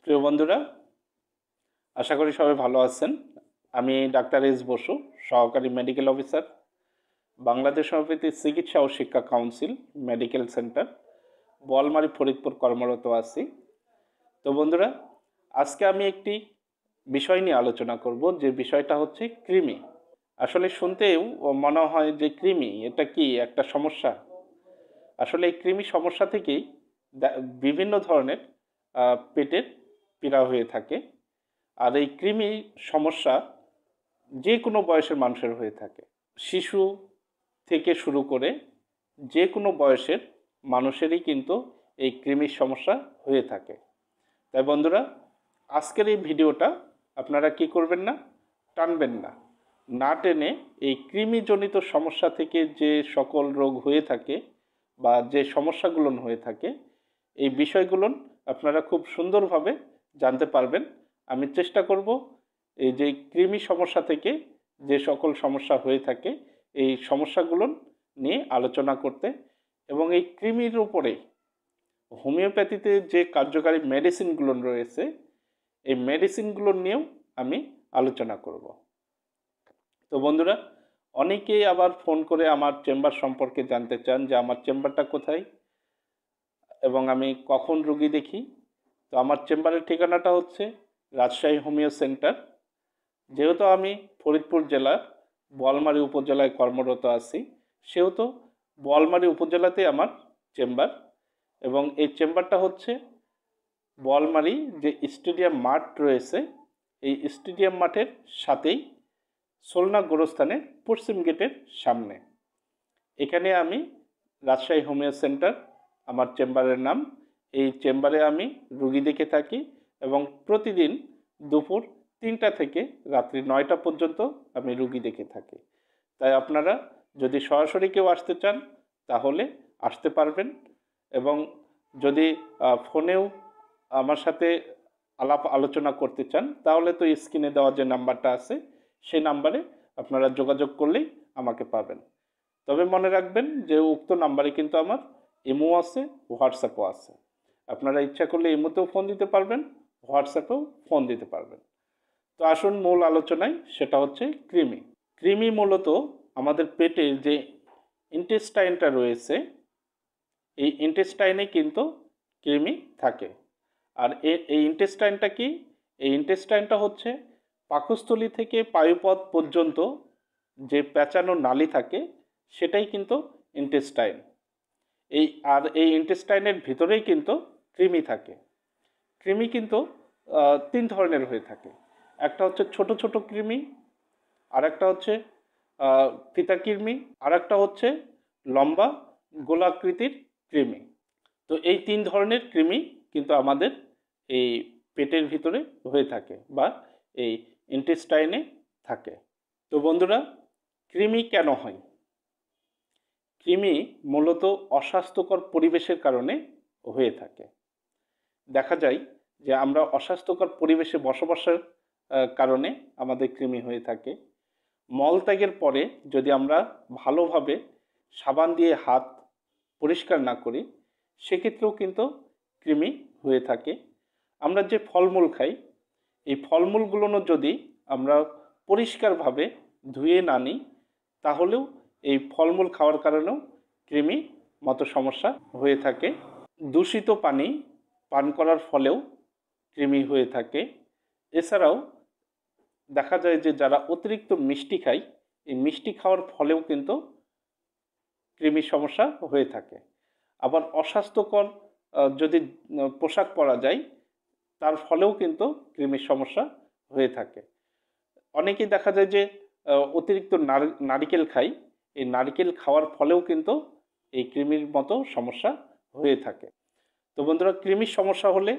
প্রিয় বন্ধুরা, আশা করি সবাই ভালো আছেন। আমি ডাক্তার এস বসু, সহকারী মেডিকেল অফিসার, বাংলাদেশ হোমিওপ্যাথি চিকিৎসা ও শিক্ষা council medical centre, Boalmari, Faridpur কর্মরত আছি। তো বন্ধুরা, আজকে আমি একটি বিষয় নিয়ে আলোচনা করব, যে বিষয়টা হচ্ছে কৃমি। আসলে শুনতেও মনে হয় যে কৃমি এটা কি একটা সমস্যা। আসলে এই কৃমি সমস্যা থেকেই বিভিন্ন ধরনের পেটের পীড়া হয়ে থাকে। আর এই কৃমি সমস্যা যে কোনো বয়সের মানুষের হয়ে থাকে, শিশু থেকে শুরু করে যে কোনো বয়সের মানুষেরই কিন্তু এই কৃমির সমস্যা হয়ে থাকে। তাই বন্ধুরা, আজকের এই ভিডিওটা আপনারা কি করবেন না, টানবেন না, না টেনে এই কৃমিজনিত সমস্যা থেকে যে সকল রোগ হয়ে থাকে বা যে সমস্যাগুলো হয়ে থাকে, এই বিষয়গুলো আপনারা খুব সুন্দরভাবে জানতে পারবেন। আমি চেষ্টা করব এই যে কৃমি সমস্যা থেকে যে সকল সমস্যা হয়ে থাকে এই সমস্যাগুলো নিয়ে আলোচনা করতে, এবং এই কৃমির উপরে হোমিওপ্যাথিতে যে কার্যকারী মেডিসিনগুলো রয়েছে এই মেডিসিনগুলো নিয়েও আমি আলোচনা করব। তো বন্ধুরা, অনেকেই আবার ফোন করে আমার চেম্বার সম্পর্কে জানতে চান যে আমার চেম্বারটা কোথায় এবং আমি কখন রুগী দেখি। তো আমার চেম্বারের ঠিকানাটা হচ্ছে রাজশাহী হোমিও সেন্টার। যেহেতু আমি ফরিদপুর জেলার বোয়ালমারী উপজেলায় কর্মরত আছি, সেহেতু বোয়ালমারী উপজেলাতে আমার চেম্বার, এবং এই চেম্বারটা হচ্ছে বোয়ালমারী যে স্টেডিয়াম মাঠ রয়েছে এই স্টেডিয়াম মাঠের সাথেই সোলনা গোরস্থানের পশ্চিম গেটের সামনে। এখানে আমি রাজশাহী হোমিও সেন্টার আমার চেম্বারের নাম। এই চেম্বারে আমি রুগী দেখে থাকি এবং প্রতিদিন দুপুর 3টা থেকে রাত্রি 9টা পর্যন্ত আমি রুগী দেখে থাকি। তাই আপনারা যদি সরাসরি কেউ আসতে চান তাহলে আসতে পারবেন, এবং যদি ফোনেও আমার সাথে আলাপ আলোচনা করতে চান তাহলে তো স্ক্রিনে দেওয়া যে নাম্বারটা আছে সেই নাম্বারে আপনারা যোগাযোগ করলেই আমাকে পাবেন। তবে মনে রাখবেন যে উক্ত নাম্বারে কিন্তু আমার ইমো আছে, হোয়াটসঅ্যাপও আছে। আপনারা ইচ্ছা করলে ইমোতেও ফোন দিতে পারবেন, হোয়াটসঅ্যাপেও ফোন দিতে পারবেন। তো আসুন মূল আলোচনায়, সেটা হচ্ছে কৃমি। কৃমি মূলত আমাদের পেটের যে ইন্টেস্টাইনটা রয়েছে এই ইন্টেস্টাইনে কিন্তু কৃমি থাকে। আর এই ইন্টেস্টাইনটা কি? এই ইন্টেস্টাইনটা হচ্ছে পাকস্থলী থেকে পায়ুপথ পর্যন্ত যে পেঁচানো নালী থাকে সেটাই কিন্তু ইন্টেস্টাইন। এই ইন্টেস্টাইনের ভিতরেই কিন্তু কৃমি থাকে। কৃমি কিন্তু 3 ধরনের হয়ে থাকে। একটা হচ্ছে ছোট ছোট কৃমি, আর একটা হচ্ছে ফিতাকৃমি, আর একটা হচ্ছে লম্বা গোলাকৃতির কৃমি। তো এই 3 ধরনের কৃমি কিন্তু আমাদের এই পেটের ভিতরে হয়ে থাকে বা এই ইন্টেস্টাইনে থাকে। তো বন্ধুরা, কৃমি কেন হয়? কৃমি মূলত অস্বাস্থ্যকর পরিবেশের কারণে হয়ে থাকে। দেখা যায় যে আমরা অস্বাস্থ্যকর পরিবেশে বসবাসের কারণে আমাদের কৃমি হয়ে থাকে। মলত্যাগের পরে যদি আমরা ভালোভাবে সাবান দিয়ে হাত পরিষ্কার না করি সেক্ষেত্রেও কিন্তু কৃমি হয়ে থাকে। আমরা যে ফলমূল খাই এই ফলমূলগুলো যদি আমরা পরিষ্কারভাবে ধুয়ে না নিই তাহলেও এই ফলমূল খাওয়ার কারণেও কৃমি মতো সমস্যা হয়ে থাকে। দূষিত পানি পান করার ফলেও কৃমি হয়ে থাকে। এছাড়াও দেখা যায় যে যারা অতিরিক্ত মিষ্টি খায় এই মিষ্টি খাওয়ার ফলেও কিন্তু কৃমির সমস্যা হয়ে থাকে। আবার অস্বাস্থ্যকর যদি পোশাক পরা যায় তার ফলেও কিন্তু কৃমির সমস্যা হয়ে থাকে। অনেকেই দেখা যায় যে অতিরিক্ত নারিকেল খায়, এই নারিকেল খাওয়ার ফলেও কিন্তু এই কৃমির মতো সমস্যা হয়ে থাকে। তো বন্ধুরা, কৃমির সমস্যা হলে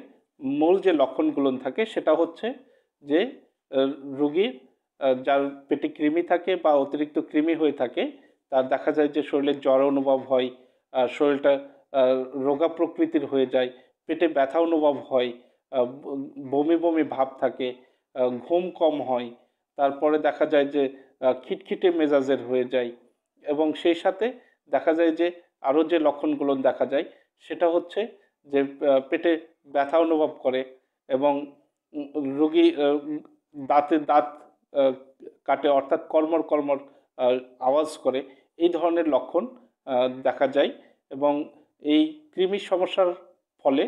মূল যে লক্ষণগুলো থাকে সেটা হচ্ছে যে রোগীর যার পেটে কৃমি থাকে বা অতিরিক্ত কৃমি হয়ে থাকে তার দেখা যায় যে শরীরে জ্বর অনুভব হয়, শরীরটা রোগা প্রকৃতির হয়ে যায়, পেটে ব্যথা অনুভব হয়, বমি বমি ভাব থাকে, ঘুম কম হয়, তারপরে দেখা যায় যে খিটখিটে মেজাজের হয়ে যায়, এবং সেই সাথে দেখা যায় যে আরও যে লক্ষণগুলো দেখা যায় সেটা হচ্ছে যে পেটে ব্যথা অনুভব করে, এবং রোগী দাঁতে দাঁত কাটে, অর্থাৎ কর্মর কর্মর আওয়াজ করে, এই ধরনের লক্ষণ দেখা যায়। এবং এই কৃমির সমস্যার ফলে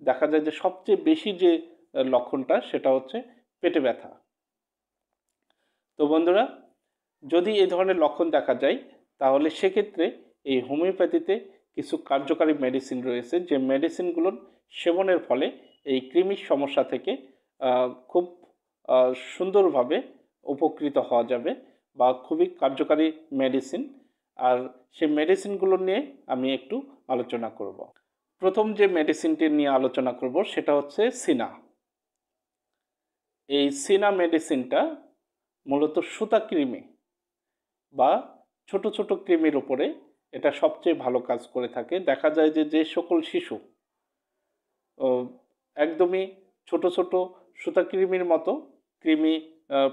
দেখা যায় যে সবচেয়ে বেশি যে লক্ষণটা সেটা হচ্ছে পেটে ব্যথা। তো বন্ধুরা, যদি এই ধরনের লক্ষণ দেখা যায় তাহলে সেক্ষেত্রে এই হোমিওপ্যাথিতে কিছু কার্যকারী মেডিসিন রয়েছে, যে মেডিসিনগুলোর সেবনের ফলে এই কৃমির সমস্যা থেকে খুব সুন্দরভাবে উপকৃত হওয়া যাবে, বা খুবই কার্যকারী মেডিসিন। আর সেই মেডিসিনগুলো নিয়ে আমি একটু আলোচনা করব। প্রথম যে মেডিসিনটি নিয়ে আলোচনা করব সেটা হচ্ছে সিনা। এই সিনা মেডিসিনটা মূলত সুতা কৃমি বা ছোট ছোট কৃমির উপরে এটা সবচেয়ে ভালো কাজ করে থাকে। দেখা যায় যে যে সকল শিশু একদমই ছোট ছোট সুতা কৃমির মতো কৃমি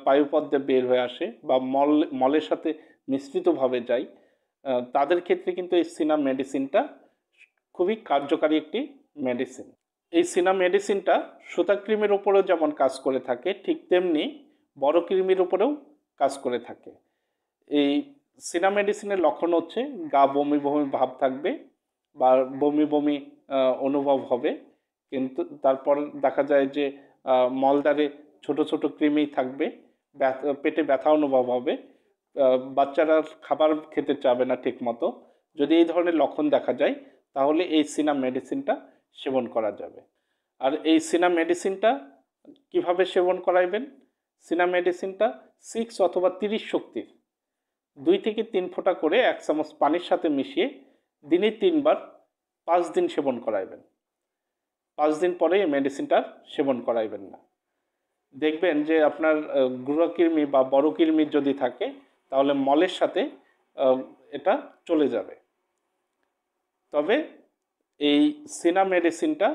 পায়ুপথে বের হয়ে আসে বা মলের সাথে মিশ্রিতভাবে যায়, তাদের ক্ষেত্রে কিন্তু এই সিনা মেডিসিনটা খুবই কার্যকারী একটি মেডিসিন। এই সিনা মেডিসিনটা সুতা কৃমির উপরেও যেমন কাজ করে থাকে, ঠিক তেমনি বড় কৃমির উপরেও কাজ করে থাকে। এই সিনা মেডিসিনের লক্ষণ হচ্ছে গা বমি বমি ভাব থাকবে বা বমি বমি অনুভব হবে, কিন্তু তারপর দেখা যায় যে মলদ্বারে ছোট ছোট কৃমি থাকবে, পেটে ব্যথা অনুভব হবে, বাচ্চারা খাবার খেতে চাবে না ঠিক মতো। যদি এই ধরনের লক্ষণ দেখা যায় তাহলে এই সিনা মেডিসিনটা সেবন করা যাবে। আর এই সিনা মেডিসিনটা কিভাবে সেবন করাইবেন? সিনা মেডিসিনটা 6 অথবা 30 শক্তির 2 থেকে 3 ফোঁটা করে 1 চামচ পানির সাথে মিশিয়ে দিনে 3 বার 5 দিন সেবন করাইবেন। 5 দিন পরে এই মেডিসিনটা সেবন করাইবেন না। দেখবেন যে আপনার গুড়াকৃমি বা বড় কৃমি যদি থাকে তাহলে মলের সাথে এটা চলে যাবে। তবে এই সিনা মেডিসিনটা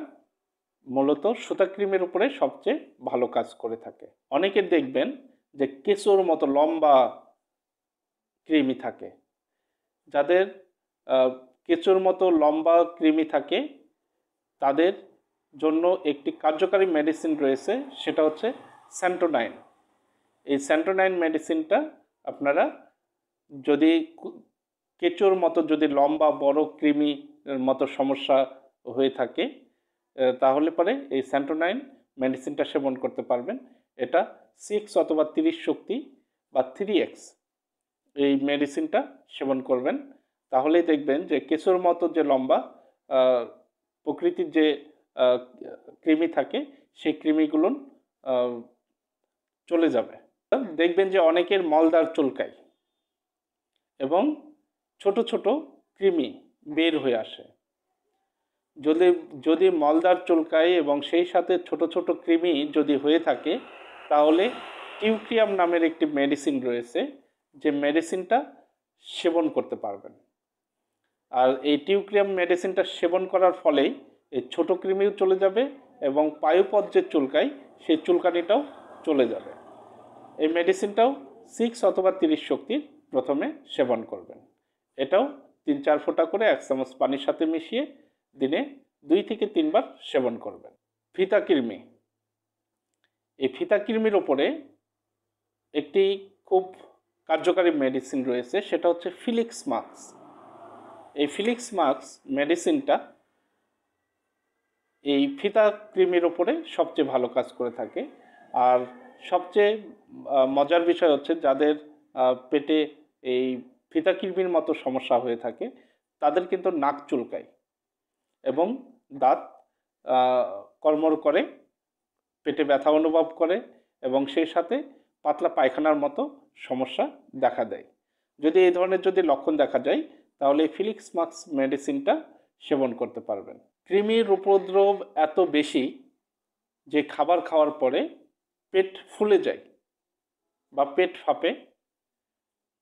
মূলত সুতাকৃমির উপরে সবচেয়ে ভালো কাজ করে থাকে। অনেকে দেখবেন যে কেঁচোর মতো লম্বা কৃমি থাকে। যাদের কেঁচোর মতো লম্বা কৃমি থাকে তাদের জন্য একটি কার্যকারী মেডিসিন রয়েছে, সেটা হচ্ছে স্যান্টোনাইন। এই স্যান্টোনাইন মেডিসিনটা আপনারা যদি কেঁচোর মতো যদি লম্বা বড় কৃমির মতো সমস্যা হয়ে থাকে তাহলে পরে এই স্যান্টোনাইন মেডিসিনটা সেবন করতে পারবেন। এটা 6 অথবা 30 শক্তি বা 3x এই মেডিসিনটা সেবন করবেন। তাহলেই দেখবেন যে কেঁচোর মতো যে লম্বা প্রকৃতির যে কৃমি থাকে সেই কৃমিগুলো চলে যাবে। দেখবেন যে অনেকের মলদ্বার চুলকায় এবং ছোট ছোট কৃমি বের হয়ে আসে। যদি মলদ্বার চুলকায় এবং সেই সাথে ছোট ছোট কৃমি যদি হয়ে থাকে তাহলে টিউক্রিয়াম নামের একটি মেডিসিন রয়েছে, যে মেডিসিনটা সেবন করতে পারবেন। আর এই টিউক্রিয়াম মেডিসিনটা সেবন করার ফলেই এই ছোট কৃমিও চলে যাবে এবং পায়ুপথ যে চুলকায় সেই চুলকানিটাও চলে যাবে। এই মেডিসিনটাও 6 অথবা 30 শক্তির প্রথমে সেবন করবেন। এটাও 3-4 ফোঁটা করে 1 চামচ পানির সাথে মিশিয়ে দিনে 2 থেকে 3 বার সেবন করবেন। ফিতা কৃমি, এই ফিতা কৃমির উপরে একটি খুব কার্যকারী মেডিসিন রয়েছে, সেটা হচ্ছে ফিলিক্স মাক্স। এই ফিলিক্স মাক্স মেডিসিনটা এই ফিতা কৃমির উপরে সবচেয়ে ভালো কাজ করে থাকে। আর সবচেয়ে মজার বিষয় হচ্ছে যাদের পেটে এই ফিতা কৃমির মতো সমস্যা হয়ে থাকে তাদের কিন্তু নাক চুলকায় এবং দাঁত কড়মড় করে, পেটে ব্যথা অনুভব করে এবং সেই সাথে পাতলা পায়খানার মতো সমস্যা দেখা দেয়। যদি এই ধরনের লক্ষণ দেখা যায় তাহলে ফিলিক্স মাক্স মেডিসিনটা সেবন করতে পারবেন। কৃমির উপদ্রব এত বেশি যে খাবার খাওয়ার পরে পেট ফুলে যায় বা পেট ফাঁপে,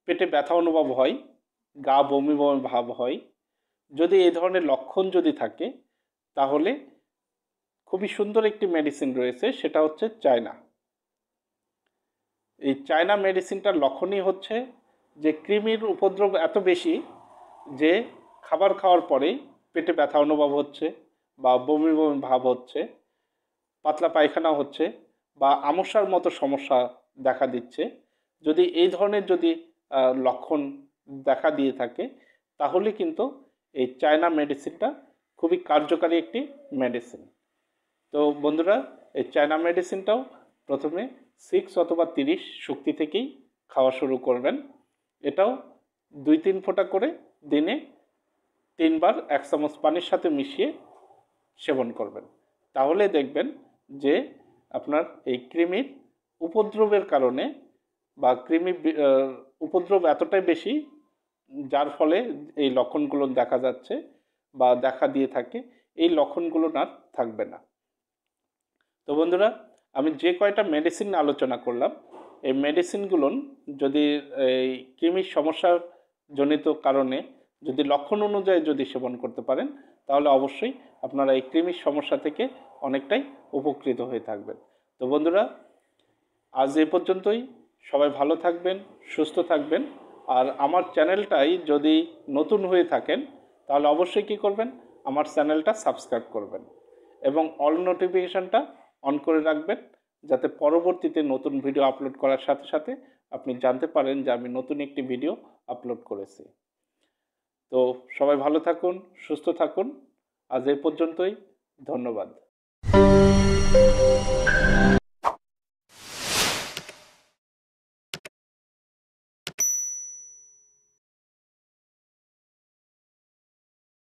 পেটে ব্যথা অনুভব হয়, গা বমি বমি ভাব হয়। যদি এই ধরনের লক্ষণ যদি থাকে তাহলে খুবই সুন্দর একটি মেডিসিন রয়েছে, সেটা হচ্ছে চায়না। এই চায়না মেডিসিনটার লক্ষণই হচ্ছে যে কৃমির উপদ্রব এত বেশি যে খাবার খাওয়ার পরেই পেটে ব্যথা অনুভব হচ্ছে বা বমি বমি ভাব হচ্ছে, পাতলা পায়খানা হচ্ছে বা আমশার মতো সমস্যা দেখা দিচ্ছে, যদি এই ধরনের যদি লক্ষণ দেখা দিয়ে থাকে, তাহলে কিন্তু এই চায়না মেডিসিনটা খুবই কার্যকারী একটি মেডিসিন। তো বন্ধুরা, এই চায়না মেডিসিনটাও প্রথমে 6 অথবা 30 শক্তি থেকেই খাওয়া শুরু করবেন। এটাও 2-3 ফোঁটা করে দিনে 3 বার 1 চামচ পানির সাথে মিশিয়ে সেবন করবেন। তাহলে দেখবেন যে আপনার এই কৃমির উপদ্রবের কারণে বা কৃমির উপদ্রব এতটাই বেশি, যার ফলে এই লক্ষণগুলো দেখা যাচ্ছে বা দেখা দিয়ে থাকে, এই লক্ষণগুলো আর থাকবে না। তো বন্ধুরা, আমি যে কয়টা মেডিসিন আলোচনা করলাম, এই মেডিসিনগুলো যদি এই কৃমির সমস্যার জনিত কারণে যদি লক্ষণ অনুযায়ী যদি সেবন করতে পারেন, তাহলে অবশ্যই আপনারা এই কৃমির সমস্যা থেকে অনেকটাই উপকৃত হয়ে থাকবেন। তো বন্ধুরা, আজ এ পর্যন্তই। সবাই ভালো থাকবেন, সুস্থ থাকবেন। আর আমার চ্যানেলটাই যদি নতুন হয়ে থাকেন, তাহলে অবশ্যই কী করবেন, আমার চ্যানেলটা সাবস্ক্রাইব করবেন এবং অল নোটিফিকেশানটা অন করে রাখবেন, যাতে পরবর্তীতে নতুন ভিডিও আপলোড করার সাথে সাথে আপনি জানতে পারেন যে আমি নতুন একটি ভিডিও আপলোড করেছি। তো সবাই ভালো থাকুন, সুস্থ থাকুন। আজ এই পর্যন্তই। ধন্যবাদ।